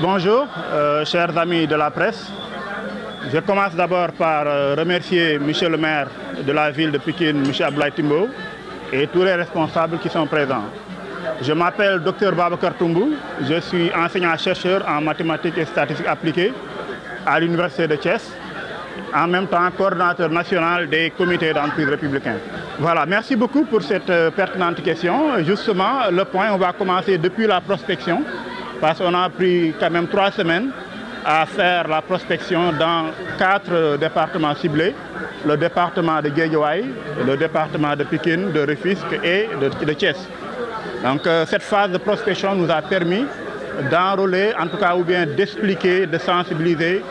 Bonjour, chers amis de la presse. Je commence d'abord par remercier Monsieur le maire de la ville de Pikine, M. Abdoulaye Timbo, et tous les responsables qui sont présents. Je m'appelle Dr Babacar Toumbou, je suis enseignant-chercheur en mathématiques et statistiques appliquées à l'Université de Thiès, en même temps coordonnateur national des comités d'entreprise républicains. Voilà, merci beaucoup pour cette pertinente question. Justement, le point, on va commencer depuis la prospection, parce qu'on a pris quand même 3 semaines à faire la prospection dans 4 départements ciblés, le département de Guédiawaye, le département de Pikine, de Rufisque et de Thiès. Donc cette phase de prospection nous a permis d'enrôler, en tout cas, ou bien d'expliquer, de sensibiliser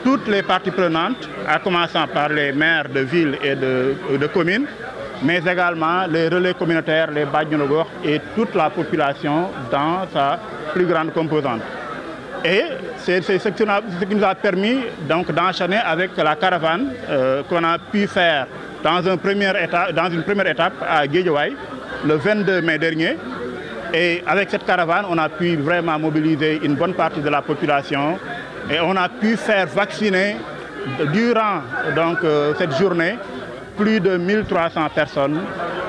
toutes les parties prenantes, à commencer par les maires de villes et de communes, mais également les relais communautaires, les Badjanougor et toute la population dans sa plus grande composante. Et c'est ce qui nous a permis d'enchaîner avec la caravane qu'on a pu faire dans une première étape à Guédiawaye le 22 mai dernier. Et avec cette caravane, on a pu vraiment mobiliser une bonne partie de la population et on a pu faire vacciner durant cette journée plus de 1300 personnes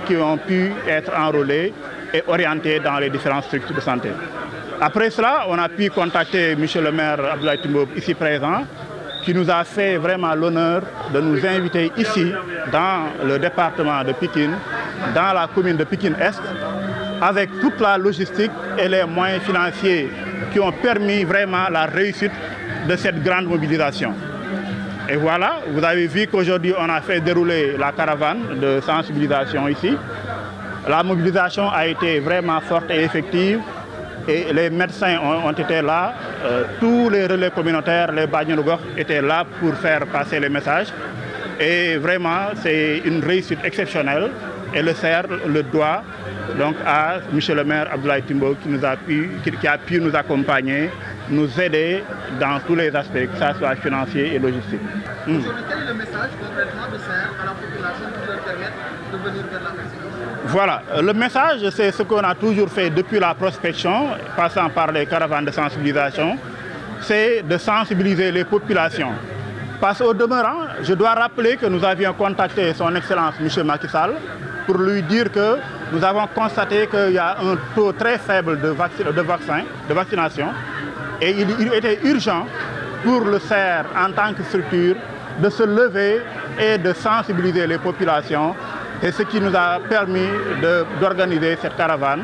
qui ont pu être enrôlées et orientées dans les différentes structures de santé. Après cela, on a pu contacter M. le maire Abdoulaye Timbo, ici présent, qui nous a fait vraiment l'honneur de nous inviter ici, dans le département de Pikine, dans la commune de Pikine-Est, avec toute la logistique et les moyens financiers qui ont permis vraiment la réussite de cette grande mobilisation. Et voilà, vous avez vu qu'aujourd'hui, on a fait dérouler la caravane de sensibilisation ici. La mobilisation a été vraiment forte et effective. Et les médecins ont été là, tous les relais communautaires, les Badjanougor étaient là pour faire passer les messages. Et vraiment, c'est une réussite exceptionnelle. Et le CER le doit donc à M. le maire Abdoulaye Timbo qui a pu nous accompagner, nous aider dans tous les aspects, que ce soit financier et logistique. Aujourd'hui, quel est le message concrètement de CER à la population pour leur permettre de venir vers la vaccination? Voilà, le message, c'est ce qu'on a toujours fait depuis la prospection, passant par les caravanes de sensibilisation, c'est de sensibiliser les populations. Parce qu'au demeurant, je dois rappeler que nous avions contacté son Excellence M. Macky Sall pour lui dire que nous avons constaté qu'il y a un taux très faible de vaccination et il était urgent pour le CER en tant que structure de se lever et de sensibiliser les populations. Et ce qui nous a permis d'organiser cette caravane.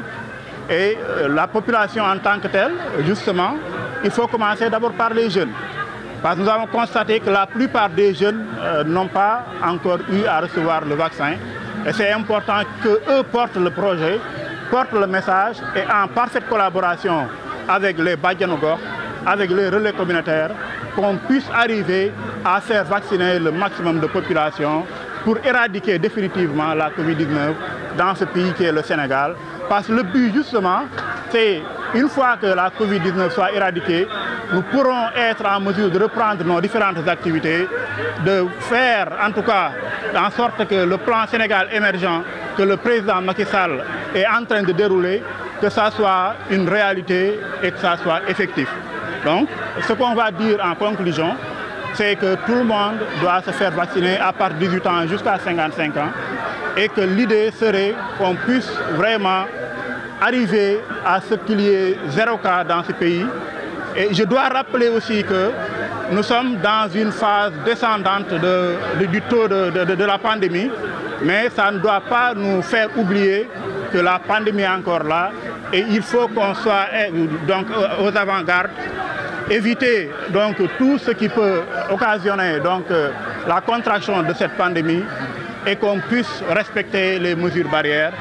Et la population en tant que telle, justement, il faut commencer d'abord par les jeunes. Parce que nous avons constaté que la plupart des jeunes n'ont pas encore eu à recevoir le vaccin. Et c'est important qu'eux portent le projet, portent le message et en parfaite collaboration avec les Badjanougor, avec les relais communautaires, qu'on puisse arriver à faire vacciner le maximum de population pour éradiquer définitivement la Covid-19 dans ce pays qui est le Sénégal. Parce que le but, justement, c'est, une fois que la Covid-19 soit éradiquée, nous pourrons être en mesure de reprendre nos différentes activités, de faire, en tout cas, en sorte que le plan Sénégal émergent, que le président Macky Sall est en train de dérouler, que ça soit une réalité et que ça soit effectif. Donc, ce qu'on va dire en conclusion, c'est que tout le monde doit se faire vacciner à partir de 18 ans jusqu'à 55 ans et que l'idée serait qu'on puisse vraiment arriver à ce qu'il y ait 0 cas dans ce pays. Et je dois rappeler aussi que nous sommes dans une phase descendante du taux de la pandémie, mais ça ne doit pas nous faire oublier que la pandémie est encore là et il faut qu'on soit donc aux avant-gardes. Éviter donc tout ce qui peut occasionner la contraction de cette pandémie et qu'on puisse respecter les mesures barrières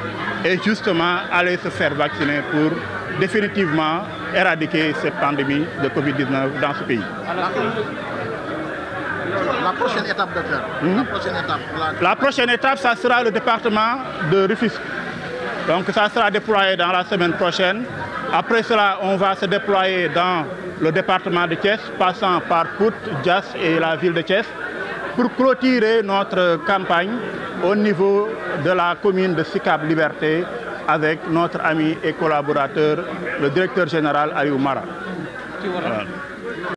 et justement aller se faire vacciner pour définitivement éradiquer cette pandémie de Covid-19 dans ce pays. La prochaine étape, docteur. La prochaine étape, ça sera le département de Rufisque. Donc ça sera déployé dans la semaine prochaine. Après cela, on va se déployer dans le département de Thiès, passant par Pout, Diass et la ville de Thiès, pour clôturer notre campagne au niveau de la commune de Sicap Liberté avec notre ami et collaborateur, le directeur général Aliou Mara. ci wolof.